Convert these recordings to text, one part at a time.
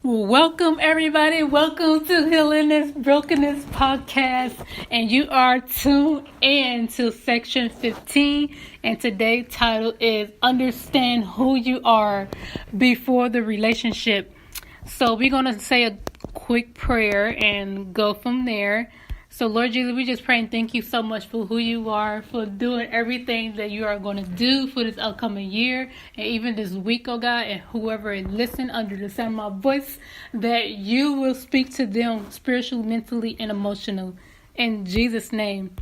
Welcome, everybody. Welcome to Brokenness podcast. And you are tuned in to section 15. And today's title is Understand Who You Are Before the Relationship. So we're going to say a quick prayer and go from there. So, Lord Jesus, we just pray and thank you so much for who you are, for doing everything that you are going to do for this upcoming year and even this week, oh God, and whoever is listening under the sound of my voice, that you will speak to them spiritually, mentally, and emotional. In Jesus' name.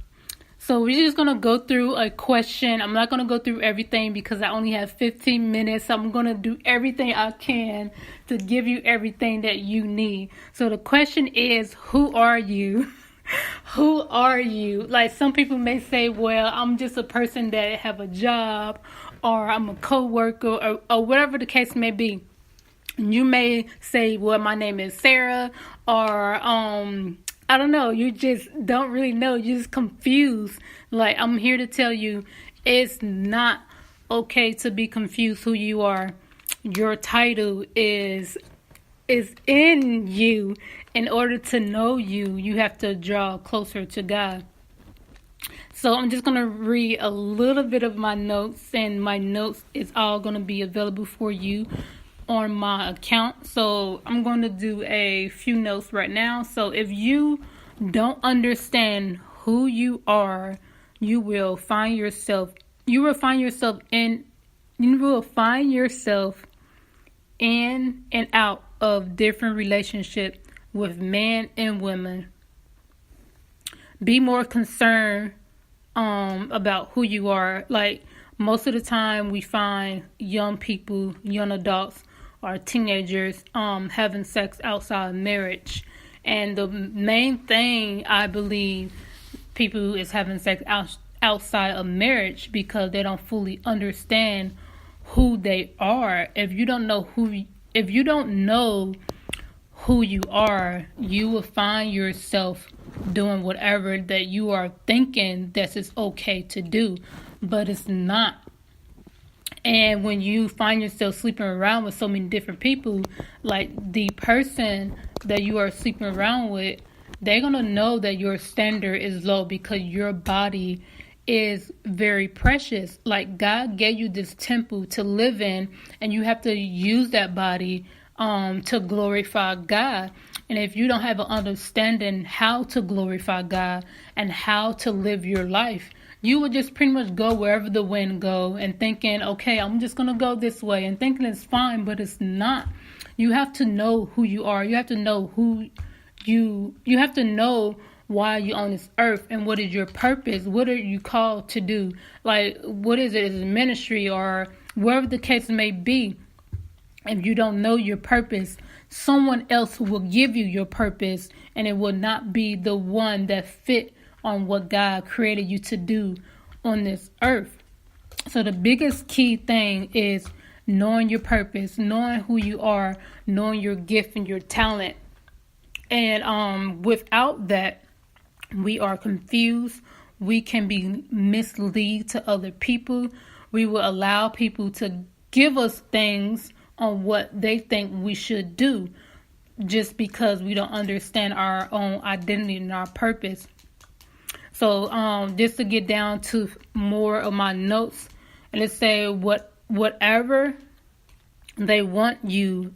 So we're just going to go through a question. I'm not going to go through everything because I only have 15 minutes. So I'm going to do everything I can to give you everything that you need. So the question is, who are you? Who are you? Like, some people may say, well, I'm just a person that have a job, or I'm a co-worker, or whatever the case may be. You may say, well, my name is Sarah, or I don't know, you just don't really know, you're just confused. Like, I'm here to tell you, it's not okay to be confused who you are. Your title is in you. In order to know you, you have to draw closer to God. So I'm just going to read a little bit of my notes, and my notes is all going to be available for you on my account. So I'm going to do a few notes right now. So if you don't understand who you are, you will find yourself in and out of different relationships with men and women. Be more concerned about who you are. Like, most of the time we find young people, young adults, or teenagers having sex outside of marriage. And the main thing, I believe, people is having sex outside of marriage because they don't fully understand who they are. If you don't know who you are, you will find yourself doing whatever that you are thinking that is okay to do, but it's not. And when you find yourself sleeping around with so many different people, like the person that you are sleeping around with, they're going to know that your standard is low because your body is very precious. Like, God gave you this temple to live in, and you have to use that body to glorify God. And if you don't have an understanding how to glorify God and how to live your life, you will just pretty much go wherever the wind go and thinking, okay, I'm just going to go this way, and thinking it's fine, but it's not. You have to know who you are. You have to know you have to know why you're on this earth and what is your purpose. What are you called to do? Like, what is it? Is it ministry or wherever the case may be? If you don't know your purpose, someone else will give you your purpose, and it will not be the one that fit on what God created you to do on this earth. So the biggest key thing is knowing your purpose, knowing who you are, knowing your gift and your talent. And without that, we are confused. We can be mislead to other people. We will allow people to give us things on what they think we should do just because we don't understand our own identity and our purpose. So just to get down to more of my notes, and let's say whatever they want you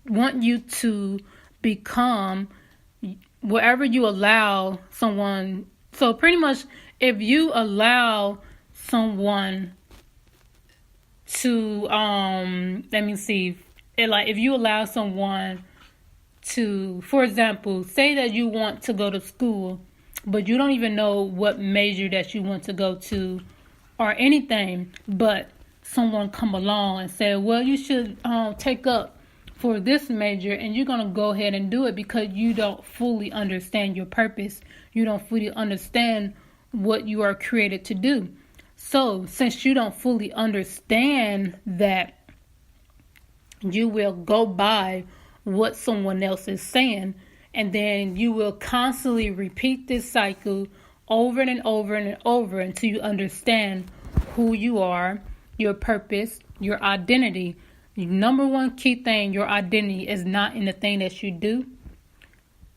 to become, wherever you allow someone. So pretty much, if you allow someone to if you allow someone to, for example, say that you want to go to school, but you don't even know what major that you want to go to or anything, but someone come along and say, well, you should take up for this major, and you're going to go ahead and do it because you don't fully understand your purpose. You don't fully understand what you are created to do. So since you don't fully understand that, you will go by what someone else is saying, and then you will constantly repeat this cycle over and over and over until you understand who you are, your purpose, your identity. The number one key thing, your identity is not in the thing that you do,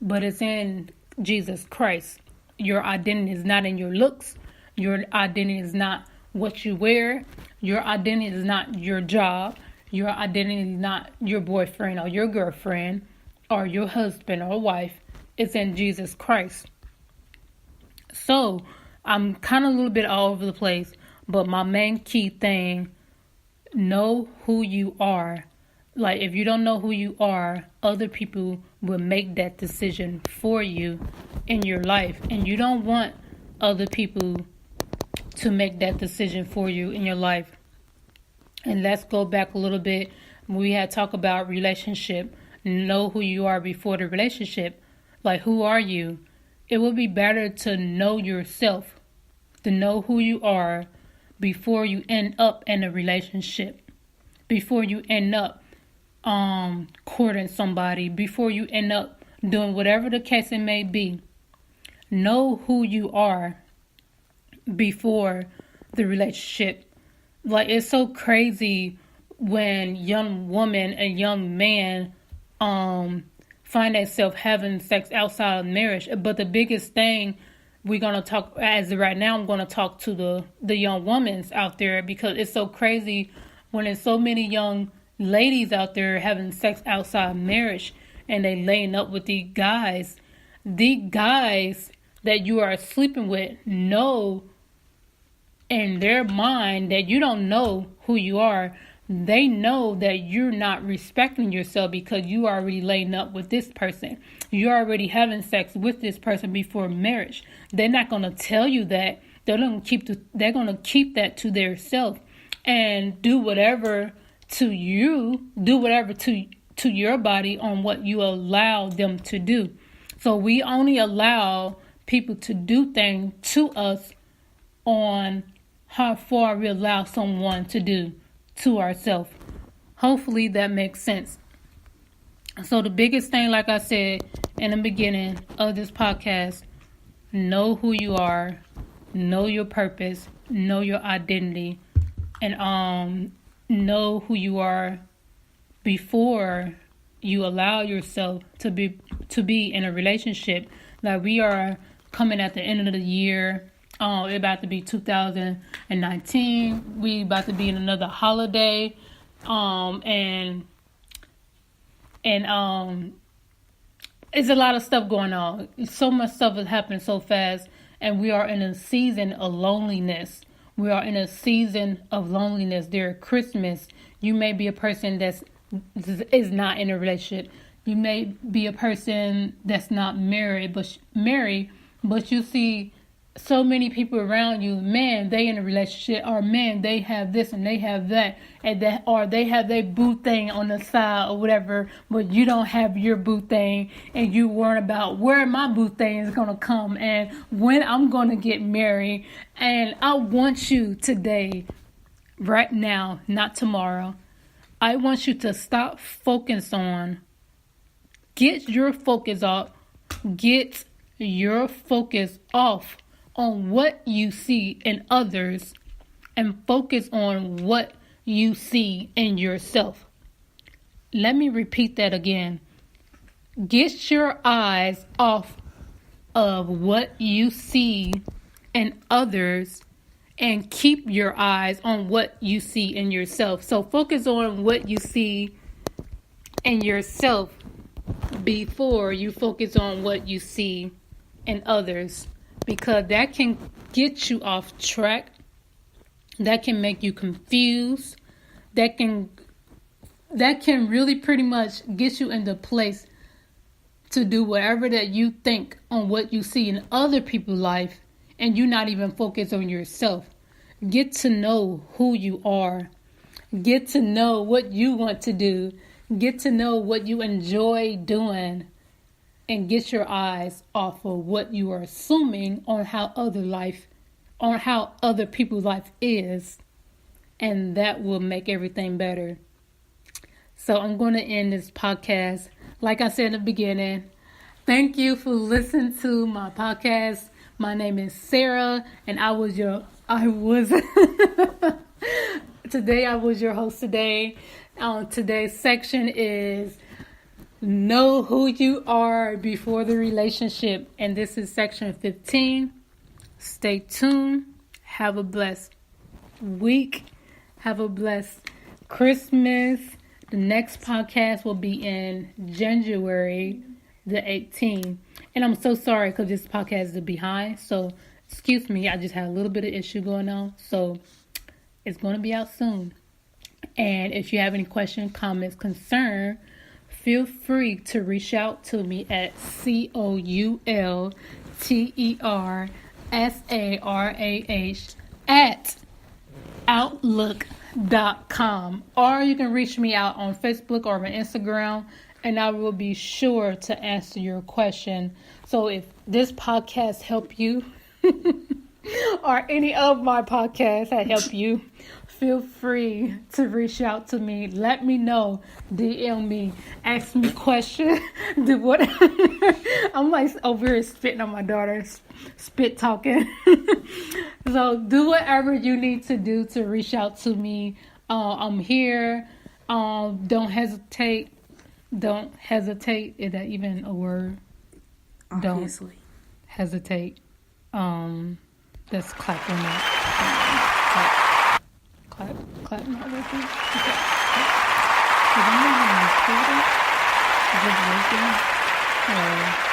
but it's in Jesus Christ. Your identity is not in your looks. Your identity is not what you wear. Your identity is not your job. Your identity is not your boyfriend or your girlfriend or your husband or wife. It's in Jesus Christ. So I'm kind of a little bit all over the place, but my main key thing, know who you are. Like, if you don't know who you are, other people will make that decision for you in your life. And you don't want other people to make that decision for you in your life. And let's go back a little bit. We had talked about relationship. Know who you are before the relationship. Like, who are you? It would be better to know yourself, to know who you are before you end up in a relationship, before you end up courting somebody, before you end up doing whatever the case it may be. Know who you are before the relationship. Like, it's so crazy when young woman and young man find themselves having sex outside of marriage. But the biggest thing we're going to talk, as of right now, I'm going to talk to the young women out there, because it's so crazy when there's so many young ladies out there having sex outside marriage and they laying up with these guys. The guys that you are sleeping with know in their mind that you don't know who you are. They know that you're not respecting yourself because you are already laying up with this person. You're already having sex with this person before marriage. They're not going to tell you that. They're going to keep that to their self and do whatever to you, do whatever to your body on what you allow them to do. So we only allow people to do things to us on how far we allow someone to do to ourselves. Hopefully that makes sense. So the biggest thing, like I said in the beginning of this podcast, know who you are, know your purpose, know your identity, and know who you are before you allow yourself to be in a relationship. Like, we are coming at the end of the year. It's about to be 2019. We about to be in another holiday. And it's a lot of stuff going on. So much stuff is happening so fast. And we are in a season of loneliness. We are in a season of loneliness. During Christmas, you may be a person that is not in a relationship. You may be a person that's not married, but you see so many people around you, man, they in a relationship, or man, they have this and they have that, or they have their boo thing on the side or whatever, but you don't have your boo thing, and you worry about where my boo thing is going to come and when I'm going to get married. And I want you today, right now, not tomorrow, I want you to stop focus on, get your focus off on what you see in others and focus on what you see in yourself. Let me repeat that again. Get your eyes off of what you see in others and keep your eyes on what you see in yourself. So focus on what you see in yourself before you focus on what you see in others. Because that can get you off track. That can make you confused. That can really pretty much get you in the place to do whatever that you think on what you see in other people's life, and you not even focus on yourself. Get to know who you are. Get to know what you want to do. Get to know what you enjoy doing. And get your eyes off of what you are assuming on how other people's life is. And that will make everything better. So I'm going to end this podcast. Like I said in the beginning, thank you for listening to my podcast. My name is Sarah, and Today I was your host today. Today's section is know who you are before the relationship. And this is section 15. Stay tuned. Have a blessed week. Have a blessed Christmas. The next podcast will be in January the 18th. And I'm so sorry because this podcast is behind. So, excuse me. I just had a little bit of issue going on. So, it's going to be out soon. And if you have any questions, comments, concern, feel free to reach out to me at coultersarah@outlook.com. Or you can reach me out on Facebook or my Instagram, and I will be sure to answer your question. So if this podcast helped you, or any of my podcasts that help you, feel free to reach out to me. Let me know. DM me. Ask me questions. Do what? I'm like over here spitting on my daughter. Spit talking. So do whatever you need to do to reach out to me. I'm here. Don't hesitate. Don't hesitate. Is that even a word? Obviously. Don't hesitate. Let's clap on that. Clap not working. Okay. Is it working?